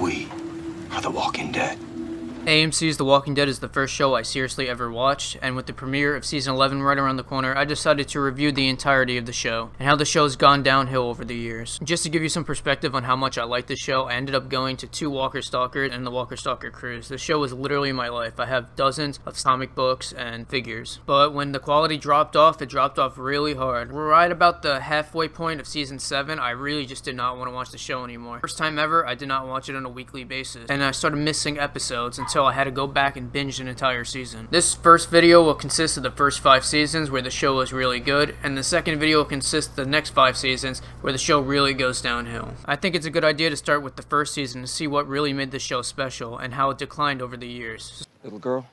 We are the Walking Dead. AMC's The Walking Dead is the first show I seriously ever watched, and with the premiere of Season 11 right around the corner, I decided to review the entirety of the show, and how the show's gone downhill over the years. Just to give you some perspective on how much I like the show, I ended up going to 2 Walker Stalkers and the Walker Stalker cruise. The show is literally my life. I have dozens of comic books and figures. But when the quality dropped off, it dropped off really hard. Right about the halfway point of Season 7, I really just did not want to watch the show anymore. First time ever, I did not watch it on a weekly basis, and I started missing episodes until I had to go back and binge an entire season. This first video will consist of the first 5 seasons where the show was really good, and the second video will consist of the next 5 seasons where the show really goes downhill. I think it's a good idea to start with the first season to see what really made the show special and how it declined over the years. Little girl.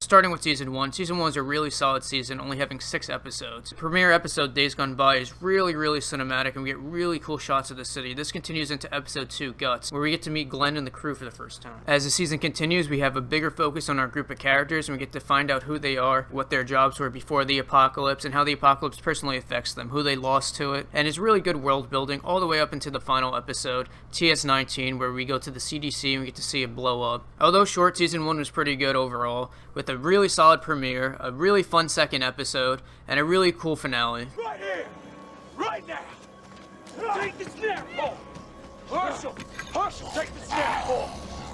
Starting with Season 1, Season 1 was a really solid season, only having 6 episodes. The premiere episode, Days Gone By, is really cinematic, and we get really cool shots of the city. This continues into Episode 2, Guts, where we get to meet Glenn and the crew for the first time. As the season continues, we have a bigger focus on our group of characters, and we get to find out who they are, what their jobs were before the apocalypse, and how the apocalypse personally affects them, who they lost to it. And it's really good world building all the way up into the final episode, TS-19, where we go to the CDC and we get to see it blow up. Although short, Season 1 was pretty good overall, with a really solid premiere, a really fun second episode, and a really cool finale. Right here! Right now! Take the snap ball! Herschel! Herschel, take the snap ball!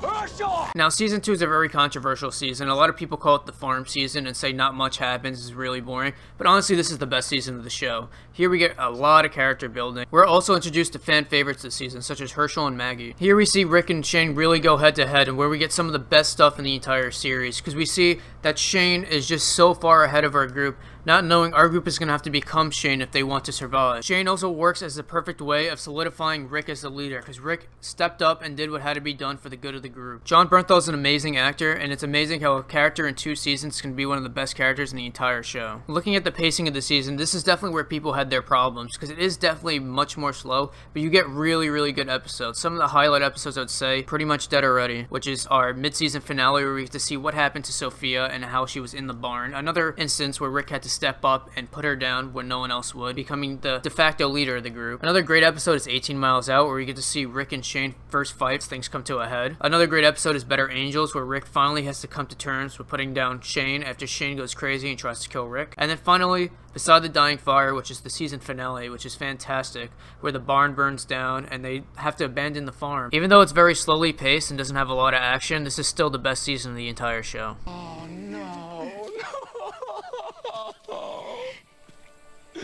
Herschel! Now, Season 2 is a very controversial season. A lot of people call it the farm season and say not much happens, it's really boring. But honestly, this is the best season of the show. Here we get a lot of character building. We're also introduced to fan favorites this season, such as Herschel and Maggie. Here we see Rick and Shane really go head to head, and where we get some of the best stuff in the entire series, because we see that Shane is just so far ahead of our group, not knowing our group is going to have to become Shane if they want to survive. Shane also works as the perfect way of solidifying Rick as the leader, because Rick stepped up and did what had to be done for the good of the group. Jon Bernthal is an amazing actor, and it's amazing how a character in 2 seasons can be one of the best characters in the entire show. Looking at the pacing of the season, this is definitely where people had their problems, because it is definitely much more slow, but you get really good episodes. Some of the highlight episodes, I would say, pretty much Dead Already, which is our mid-season finale where we get to see what happened to Sophia and how she was in the barn. Another instance where Rick had to step up and put her down when no one else would, becoming the de facto leader of the group. Another great episode is 18 Miles Out, where we get to see Rick and Shane first fights, things come to a head. Another great episode is Better Angels, where Rick finally has to come to terms with putting down Shane after Shane goes crazy and tries to kill Rick. And then finally, Beside the Dying Fire, which is the season finale, which is fantastic, where the barn burns down and they have to abandon the farm. Even though it's very slowly paced and doesn't have a lot of action, this is still the best season of the entire show. Oh no!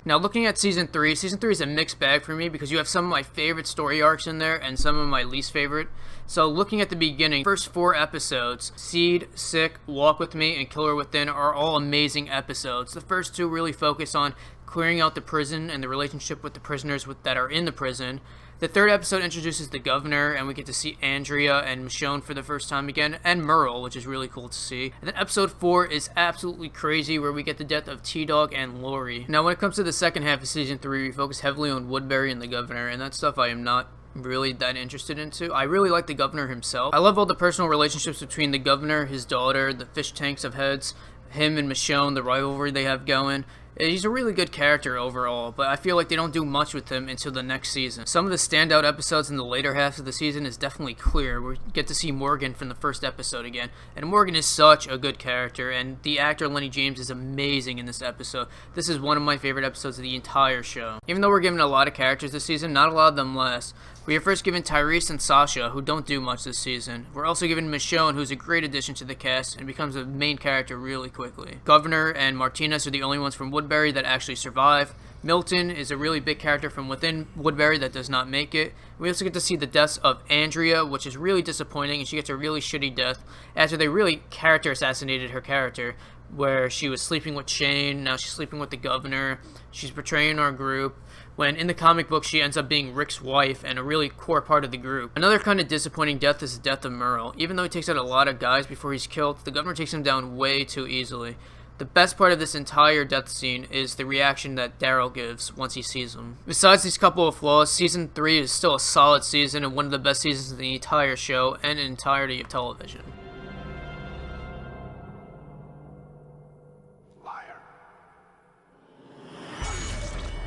Now, looking at Season 3 is a mixed bag for me because you have some of my favorite story arcs in there and some of my least favorite. So looking at the beginning, first 4 episodes, Seed, Sick, Walk With Me, and Killer Within are all amazing episodes. The first 2 really focus on clearing out the prison and the relationship with the prisoners that are in the prison. The 3rd episode introduces the governor, and we get to see Andrea and Michonne for the first time again, and Merle, which is really cool to see. And then episode 4 is absolutely crazy, where we get the death of T-Dog and Lori. Now, when it comes to the second half of Season 3, we focus heavily on Woodbury and the governor, and that stuff I am not really that interested into. I really like the governor himself. I love all the personal relationships between the governor, his daughter, the fish tanks of heads, him and Michonne, the rivalry they have going. He's a really good character overall, but I feel like they don't do much with him until the next season. Some of the standout episodes in the later half of the season is definitely Clear. We get to see Morgan from the first episode again, and Morgan is such a good character, and the actor Lenny James is amazing in this episode. This is one of my favorite episodes of the entire show. Even though we're given a lot of characters this season, not a lot of them last. We are first given Tyrese and Sasha, who don't do much this season. We're also given Michonne, who's a great addition to the cast and becomes a main character really quickly. Governor and Martinez are the only ones from Woodbury that actually survive. Milton is a really big character from within Woodbury that does not make it. We also get to see the deaths of Andrea, which is really disappointing, and she gets a really shitty death after they really character assassinated her character, where she was sleeping with Shane, now she's sleeping with the governor, she's betraying our group, when in the comic book she ends up being Rick's wife and a really core part of the group. Another kind of disappointing death is the death of Merle. Even though he takes out a lot of guys before he's killed, the governor takes him down way too easily. The best part of this entire death scene is the reaction that Daryl gives once he sees him. Besides these couple of flaws, Season 3 is still a solid season and one of the best seasons of the entire show and entirety of television.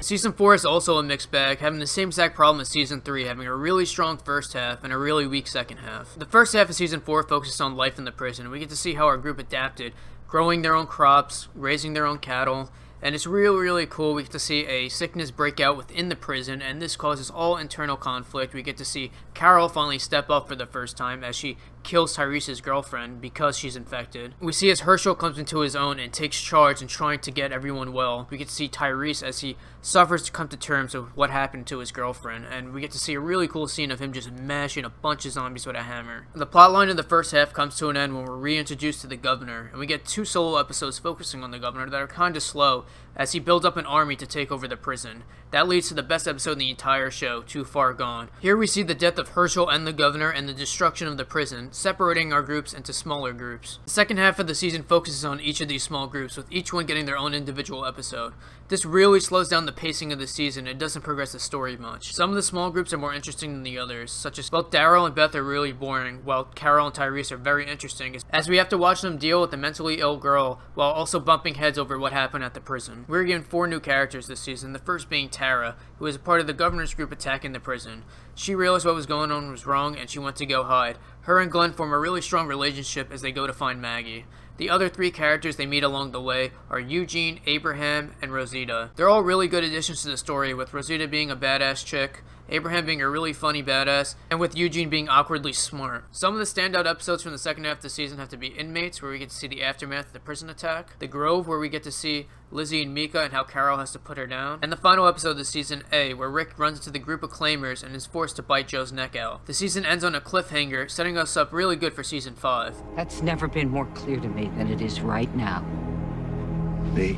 Season 4 is also a mixed bag, having the same exact problem as Season 3, having a really strong first half and a really weak second half. The first half of Season 4 focuses on life in the prison. We get to see how our group adapted, growing their own crops, raising their own cattle, and it's really cool. We get to see a sickness break out within the prison, and this causes all internal conflict. We get to see Carol finally step up for the first time as she kills Tyrese's girlfriend because she's infected. We see as Herschel comes into his own and takes charge in trying to get everyone well. We get to see Tyrese as he suffers to come to terms with what happened to his girlfriend, and we get to see a really cool scene of him just mashing a bunch of zombies with a hammer. The plotline of the first half comes to an end when we're reintroduced to the governor, and we get 2 solo episodes focusing on the governor that are kinda slow as he builds up an army to take over the prison. That leads to the best episode in the entire show, Too Far Gone. Here we see the death of Herschel and the governor and the destruction of the prison, separating our groups into smaller groups. The second half of the season focuses on each of these small groups, with each one getting their own individual episode. This really slows down the pacing of the season and doesn't progress the story much. Some of the small groups are more interesting than the others, such as both Daryl and Beth are really boring, while Carol and Tyrese are very interesting, as we have to watch them deal with the mentally ill girl while also bumping heads over what happened at the prison. We're given 4 new characters this season, the first being Tara, who is a part of the governor's group attacking the prison. She realized what was going on was wrong and she went to go hide. Her and Glenn form a really strong relationship as they go to find Maggie. The other 3 characters they meet along the way are Eugene, Abraham, and Rosita. They're all really good additions to the story, with Rosita being a badass chick, Abraham being a really funny badass, and with Eugene being awkwardly smart. Some of the standout episodes from the second half of the season have to be Inmates, where we get to see the aftermath of the prison attack, The Grove, where we get to see Lizzie and Mika and how Carol has to put her down, and the final episode of the season A, where Rick runs into the group of claimers and is forced to bite Joe's neck out. The season ends on a cliffhanger, setting us up really good for season 5. That's never been more clear to me than it is right now. Me?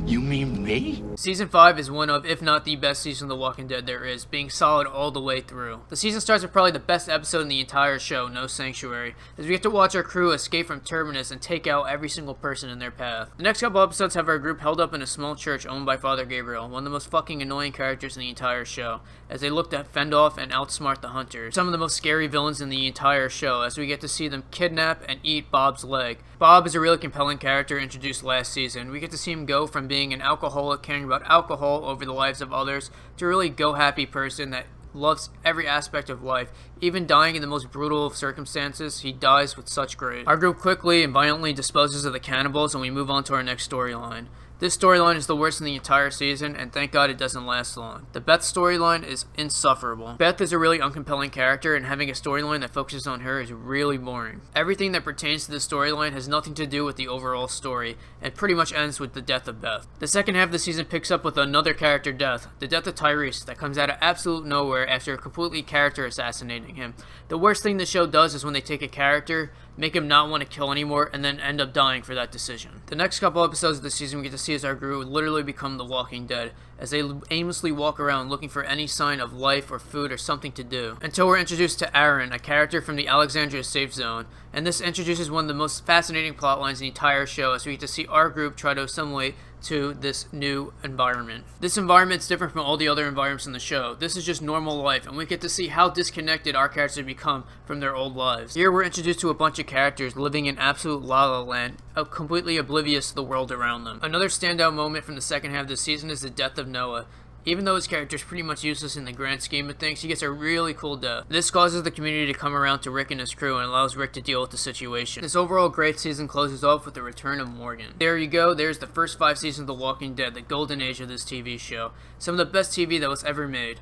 You mean me? Season 5 is one of, if not the best season of The Walking Dead there is, being solid all the way through. The season starts with probably the best episode in the entire show, No Sanctuary, as we get to watch our crew escape from Terminus and take out every single person in their path. The next couple episodes have our group held up in a small church owned by Father Gabriel, one of the most fucking annoying characters in the entire show, as they look to fend off and outsmart the hunters. Some of the most scary villains in the entire show, as we get to see them kidnap and eat Bob's leg. Bob is a really compelling character introduced last season. We get to see him go from being an alcoholic caring about alcohol over the lives of others to a really go-happy person that loves every aspect of life. Even dying in the most brutal of circumstances, he dies with such grace. Our group quickly and violently disposes of the cannibals, and we move on to our next storyline. This storyline is the worst in the entire season, and thank God it doesn't last long. The Beth storyline is insufferable. Beth is a really uncompelling character, and having a storyline that focuses on her is really boring. Everything that pertains to the storyline has nothing to do with the overall story, and pretty much ends with the death of Beth. The second half of the season picks up with another character death, the death of Tyrese, that comes out of absolute nowhere after completely character assassinating him. The worst thing the show does is when they take a character, make him not want to kill anymore, and then end up dying for that decision. The next couple episodes of the season we get to see as our group literally become the Walking Dead, as they aimlessly walk around looking for any sign of life or food or something to do, until we're introduced to Aaron, a character from the Alexandria Safe Zone, and this introduces one of the most fascinating plot lines in the entire show, as we get to see our group try to assimilate to this new environment. This environment's different from all the other environments in the show. This is just normal life, and we get to see how disconnected our characters become from their old lives. Here we're introduced to a bunch of characters living in absolute la-la land, completely oblivious to the world around them. Another standout moment from the second half of the season is the death of Noah. Even though his character is pretty much useless in the grand scheme of things, he gets a really cool death. This causes the community to come around to Rick and his crew and allows Rick to deal with the situation. This overall great season closes off with the return of Morgan. There you go, there's the first 5 seasons of The Walking Dead, the golden age of this TV show. Some of the best TV that was ever made.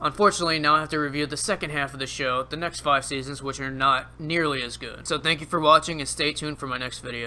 Unfortunately, now I have to review the second half of the show, the next 5 seasons, which are not nearly as good. So thank you for watching and stay tuned for my next video.